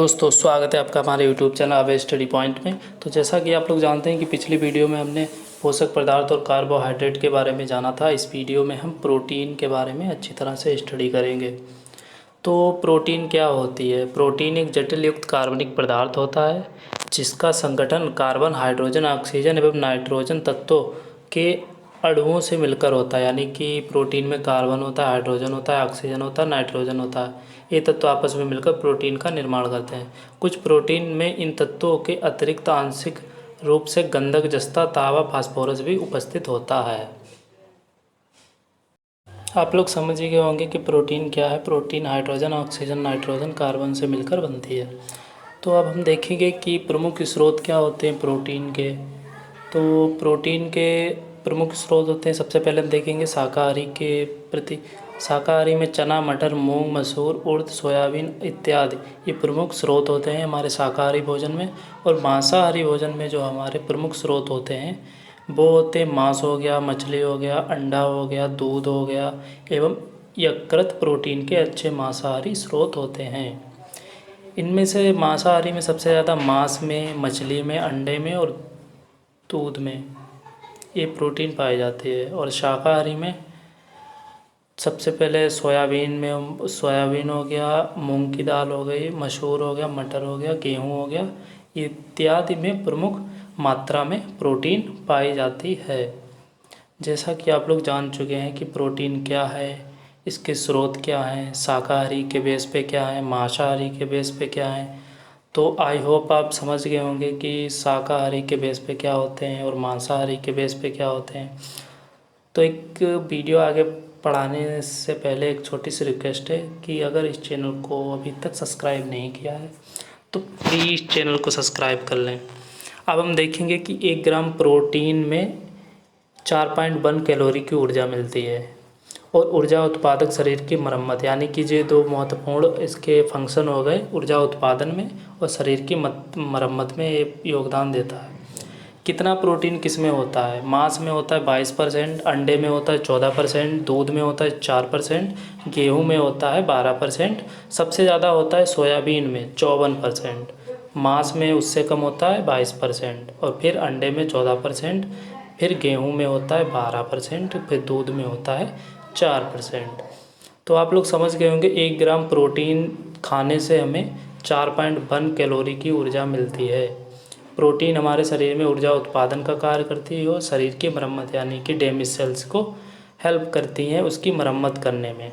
दोस्तों, स्वागत है आपका हमारे YouTube channel away study point में। तो जैसा कि आप लोग जानते हैं कि पिछली वीडियो में हमने पोषक पदार्थ और कार्बोहाइड्रेट के बारे में जाना था। इस वीडियो में हम प्रोटीन के बारे में अच्छी तरह से स्टडी करेंगे। तो प्रोटीन क्या होती है? प्रोटीन एक जटिल युक्त कार्बनिक पदार्थ होता है जिसका संगठन कार्बन, हाइड्रोजन, ऑक्सीजन एवं नाइट्रोजन तत्वों के अणुओं से मिलकर होता है। यानी कि प्रोटीन में कार्बन होता है, हाइड्रोजन होता है, ऑक्सीजन होता है, नाइट्रोजन होता है। ये तत्व आपस में मिलकर प्रोटीन का निर्माण करते हैं। कुछ प्रोटीन में इन तत्वों के अतिरिक्त आंशिक रूप से गंधक, जस्ता, तांबा, फास्फोरस भी उपस्थित होता है। आप लोग समझ ही गए होंगे कि प्रोटीन क्या है। Protein hydrogen, oxygen, nitrogen, carbon से मिलकर बनती है। तो अब हम देखेंगे कि प्रमुख स्रोत क्या होते हैं प्रोटीन के। तो प्रोटीन के प्रमुख स्रोत होते हैं, सबसे पहले हम देखेंगे शाकाहारी के प्रति। शाकाहारी में चना, मटर, मूंग, मसूर, उड़द, सोयाबीन इत्यादि ये प्रमुख स्रोत होते हैं हमारे शाकाहारी भोजन में। और मांसाहारी भोजन में जो हमारे प्रमुख स्रोत होते हैं वो होते हैं मांस हो गया, मछली हो गया, अंडा हो गया, दूध हो गया एवं यकृत प्रोटीन के अच्छे मांसाहारी स्रोत होते हैं। इनमें से मांसाहारी में सबसे ज़्यादा मांस में, मछली में, अंडे में और दूध में ये प्रोटीन पाए जाते हैं। और शाकाहारी में सबसे पहले सोयाबीन हो गया, मूंग की दाल हो गई, मसूर हो गया, मटर हो गया, गेहूँ हो गया इत्यादि में प्रमुख मात्रा में प्रोटीन पाई जाती है। जैसा कि आप लोग जान चुके हैं कि प्रोटीन क्या है, इसके स्रोत क्या हैं, शाकाहारी के बेस पे क्या है, मांसाहारी के बेस पे क्या है। तो आई होप आप समझ गए होंगे कि शाकाहारी के बेस पे क्या होते हैं और मांसाहारी के बेस पे क्या होते हैं। तो एक वीडियो आगे पढ़ाने से पहले एक छोटी सी रिक्वेस्ट है कि अगर इस चैनल को अभी तक सब्सक्राइब नहीं किया है तो प्लीज़ चैनल को सब्सक्राइब कर लें। अब हम देखेंगे कि 1 ग्राम प्रोटीन में 4.1 कैलोरी की ऊर्जा मिलती है। और ऊर्जा उत्पादक शरीर की मरम्मत, यानी कि ये दो महत्वपूर्ण इसके फंक्शन हो गए, ऊर्जा उत्पादन में और शरीर की मरम्मत में ये योगदान देता है। कितना प्रोटीन किस में होता है? मांस में होता है 22%, अंडे में होता है 14%, दूध में होता है 4%, गेहूं में होता है 12%, सबसे ज़्यादा होता है सोयाबीन में 54%, मांस में उससे कम होता है 22% और फिर अंडे में 14%, फिर गेहूं में होता है 12%, फिर दूध में होता है 4%। तो आप लोग समझ गए होंगे 1 ग्राम प्रोटीन खाने से हमें 4.1 कैलोरी की ऊर्जा मिलती है। प्रोटीन हमारे शरीर में ऊर्जा उत्पादन का कार्य करती है और शरीर की मरम्मत यानी कि डैमेज सेल्स को हेल्प करती हैं उसकी मरम्मत करने में।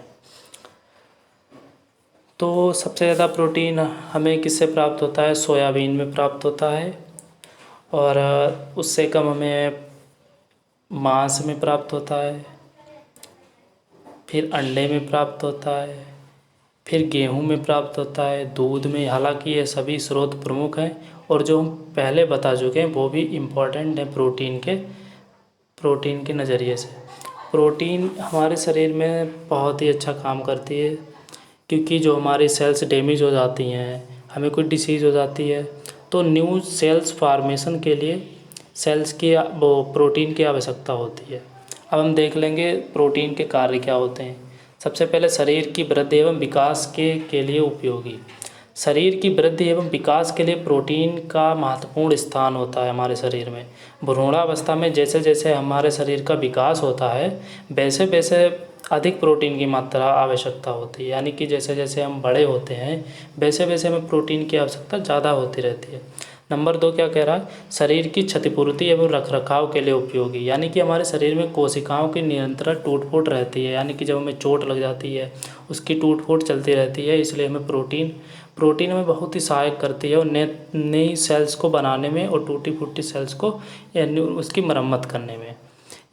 तो सबसे ज़्यादा प्रोटीन हमें किससे प्राप्त होता है? सोयाबीन में प्राप्त होता है। और उससे कम हमें मांस में प्राप्त होता है, फिर अंडे में प्राप्त होता है, फिर गेहूं में प्राप्त होता है, दूध में। हालांकि ये सभी स्रोत प्रमुख हैं और जो हम पहले बता चुके हैं वो भी इम्पॉर्टेंट है प्रोटीन के नज़रिए से। प्रोटीन हमारे शरीर में बहुत ही अच्छा काम करती है, क्योंकि जो हमारी सेल्स डैमेज हो जाती हैं, हमें कोई डिसीज़ हो जाती है, तो न्यू सेल्स फार्मेशन के लिए सेल्स की वो प्रोटीन की आवश्यकता होती है। अब हम देख लेंगे प्रोटीन के कार्य क्या होते हैं। सबसे पहले शरीर की वृद्धि एवं विकास के लिए उपयोगी। शरीर की वृद्धि एवं विकास के लिए प्रोटीन का महत्वपूर्ण स्थान होता है हमारे शरीर में। भ्रूणावस्था में जैसे जैसे हमारे शरीर का विकास होता है वैसे वैसे अधिक प्रोटीन की मात्रा आवश्यकता होती है। यानी कि जैसे जैसे हम बड़े होते हैं वैसे वैसे हमें प्रोटीन की आवश्यकता ज़्यादा होती रहती है। नंबर 2 क्या कह रहा है? शरीर की क्षतिपूर्ति एवं रखरखाव के लिए उपयोगी। यानी कि हमारे शरीर में कोशिकाओं की निरंतर टूट फूट रहती है, यानी कि जब हमें चोट लग जाती है उसकी टूट फूट चलती रहती है, इसलिए हमें प्रोटीन हमें बहुत ही सहायक करती है और नई सेल्स को बनाने में और टूटी फूटी सेल्स को यानी उसकी मरम्मत करने में।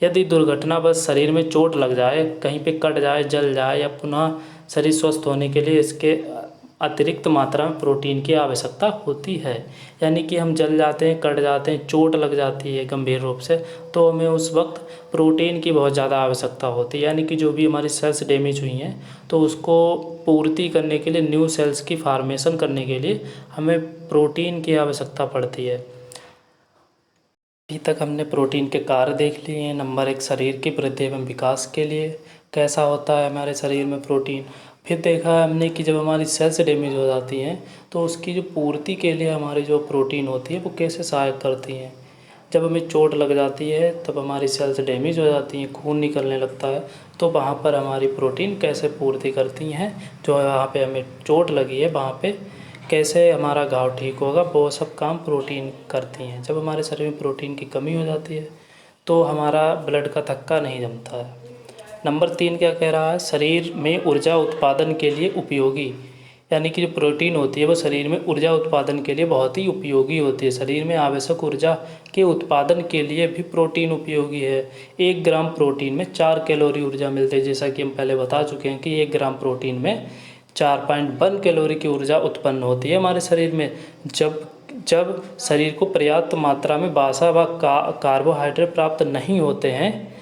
यदि दुर्घटनावश शरीर में चोट लग जाए, कहीं पे कट जाए, जल जाए या पुनः शरीर स्वस्थ होने के लिए इसके अतिरिक्त मात्रा में प्रोटीन की आवश्यकता होती है। यानी कि हम जल जाते हैं, कट जाते हैं, चोट लग जाती है गंभीर रूप से, तो हमें उस वक्त प्रोटीन की बहुत ज़्यादा आवश्यकता होती है। यानी कि जो भी हमारी सेल्स डैमेज हुई हैं तो उसको पूर्ति करने के लिए, न्यू सेल्स की फार्मेशन करने के लिए हमें प्रोटीन की आवश्यकता पड़ती है। अभी तक हमने प्रोटीन के कार्य देख लिए हैं। नंबर 1, शरीर की वृद्धि एवं विकास के लिए कैसा होता है हमारे शरीर में प्रोटीन। फिर देखा हमने कि जब हमारी सेल्स डैमेज हो जाती हैं तो उसकी जो पूर्ति के लिए हमारी जो प्रोटीन होती है वो कैसे सहायक करती हैं। जब हमें चोट लग जाती है तब हमारी सेल्स डैमेज हो जाती हैं, खून निकलने लगता है, तो वहाँ पर हमारी प्रोटीन कैसे पूर्ति करती हैं, जो वहाँ पे हमें चोट लगी है वहाँ पे कैसे हमारा घाव ठीक होगा, वो सब काम प्रोटीन करती हैं। जब हमारे शरीर में प्रोटीन की कमी हो जाती है तो हमारा ब्लड का थक्का नहीं जमता है। नंबर 3 क्या कह रहा है, शरीर में ऊर्जा उत्पादन के लिए उपयोगी, यानी कि जो प्रोटीन होती है वो शरीर में ऊर्जा उत्पादन के लिए बहुत ही उपयोगी होती है। शरीर में आवश्यक ऊर्जा के उत्पादन के लिए भी प्रोटीन उपयोगी है। 1 ग्राम प्रोटीन में 4 कैलोरी ऊर्जा मिलती है, जैसा कि हम पहले बता चुके हैं कि 1 ग्राम प्रोटीन में 4.1 कैलोरी की ऊर्जा उत्पन्न होती है हमारे शरीर में। जब शरीर को पर्याप्त मात्रा में वसा व कार्बोहाइड्रेट प्राप्त नहीं होते हैं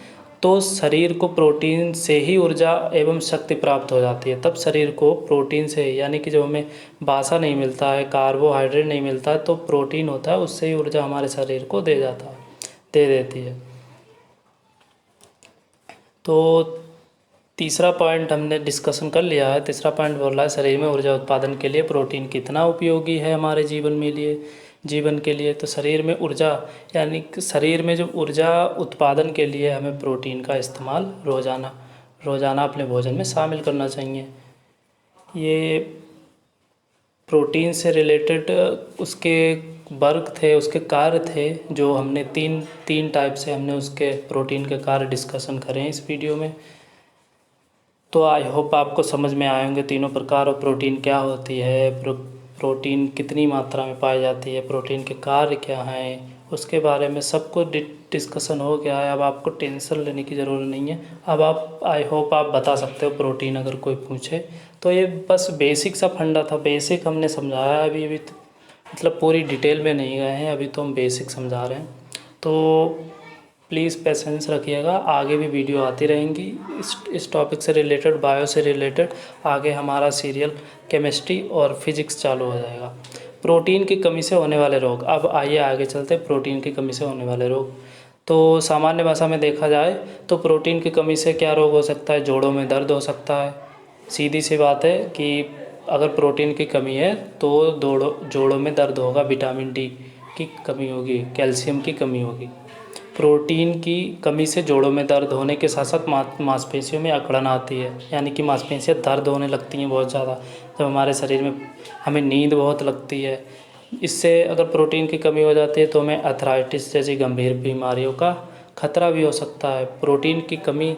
तो शरीर को प्रोटीन से ही ऊर्जा एवं शक्ति प्राप्त हो जाती है। तब शरीर को प्रोटीन से, यानी कि जब हमें वसा नहीं मिलता है, कार्बोहाइड्रेट नहीं मिलता है, तो प्रोटीन होता है उससे ही ऊर्जा हमारे शरीर को दे देती है। तो तीसरा पॉइंट हमने डिस्कशन कर लिया है। तीसरा पॉइंट बोल रहा है शरीर में ऊर्जा उत्पादन के लिए प्रोटीन कितना उपयोगी है हमारे जीवन के लिए। तो शरीर में ऊर्जा, यानी कि शरीर में जो ऊर्जा उत्पादन के लिए हमें प्रोटीन का इस्तेमाल रोज़ाना अपने भोजन में शामिल करना चाहिए। ये प्रोटीन से रिलेटेड उसके वर्ग थे, उसके कार्य थे, जो हमने तीन टाइप से हमने उसके प्रोटीन के कार्य डिस्कशन करें हैं इस वीडियो में। तो आई होप आपको समझ में आए होंगे तीनों प्रकार और प्रोटीन क्या होती है, प्रोटीन कितनी मात्रा में पाई जाती है, प्रोटीन के कार्य क्या हैं, उसके बारे में सब कुछ डिस्कशन हो गया है। अब आपको टेंशन लेने की ज़रूरत नहीं है। अब आप, आई होप आप बता सकते हो प्रोटीन अगर कोई पूछे तो। ये बस बेसिक सा फंडा था, बेसिक हमने समझाया है अभी मतलब पूरी डिटेल में नहीं गए हैं, अभी तो हम बेसिक समझा रहे हैं। तो प्लीज़ पेशेंस रखिएगा, आगे भी वीडियो आती रहेंगी इस टॉपिक से रिलेटेड, बायो से रिलेटेड। आगे हमारा सीरियल केमिस्ट्री और फिजिक्स चालू हो जाएगा। प्रोटीन की कमी से होने वाले रोग, अब आइए आगे चलते हैं। प्रोटीन की कमी से होने वाले रोग, तो सामान्य भाषा में देखा जाए तो प्रोटीन की कमी से क्या रोग हो सकता है, जोड़ों में दर्द हो सकता है। सीधी सी बात है कि अगर प्रोटीन की कमी है तो जोड़ों में दर्द होगा, विटामिन डी की कमी होगी, कैल्शियम की कमी होगी। प्रोटीन की कमी से जोड़ों में दर्द होने के साथ साथ मांसपेशियों में अकड़न आती है, यानी कि मांसपेशियाँ दर्द होने लगती हैं बहुत ज़्यादा। जब हमारे शरीर में हमें नींद बहुत लगती है, इससे अगर प्रोटीन की कमी हो जाती है तो हमें अर्थराइटिस जैसी गंभीर बीमारियों का खतरा भी हो सकता है। प्रोटीन की कमी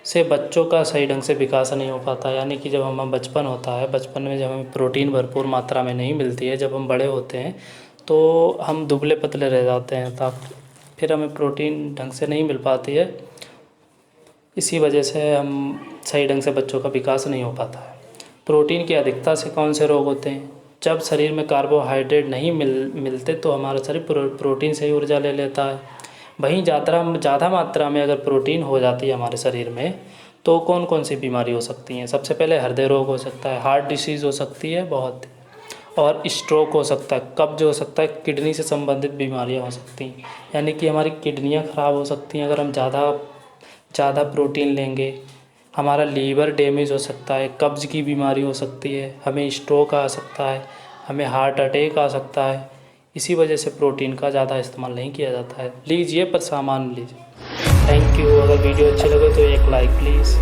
से बच्चों का सही ढंग से विकास नहीं हो पाता, यानी कि जब हम बचपन होता है, बचपन में जब हमें प्रोटीन भरपूर मात्रा में नहीं मिलती है, जब हम बड़े होते हैं तो हम दुबले पतले रह जाते हैं, फिर हमें प्रोटीन ढंग से नहीं मिल पाती है। इसी वजह से हम सही ढंग से बच्चों का विकास नहीं हो पाता है। प्रोटीन की अधिकता से कौन से रोग होते हैं, जब शरीर में कार्बोहाइड्रेट नहीं मिलते तो हमारा शरीर प्रोटीन से ही ऊर्जा ले लेता है। वहीं ज़्यादा मात्रा में अगर प्रोटीन हो जाती है हमारे शरीर में तो कौन कौन सी बीमारी हो सकती हैं। सबसे पहले हृदय रोग हो सकता है, हार्ट डिसीज़ हो सकती है बहुत, और स्ट्रोक हो सकता है, कब्ज हो सकता है, किडनी से संबंधित बीमारियां हो सकती हैं, यानी कि हमारी किडनियां ख़राब हो सकती हैं अगर हम ज़्यादा प्रोटीन लेंगे। हमारा लीवर डैमेज हो सकता है, कब्ज की बीमारी हो सकती है, हमें स्ट्रोक आ सकता है, हमें हार्ट अटैक आ सकता है। इसी वजह से प्रोटीन का ज़्यादा इस्तेमाल नहीं किया जाता है। लीजिए पर सामान लीजिए। Thank you. अगर वीडियो अच्छी लगे तो एक लाइक प्लीज़।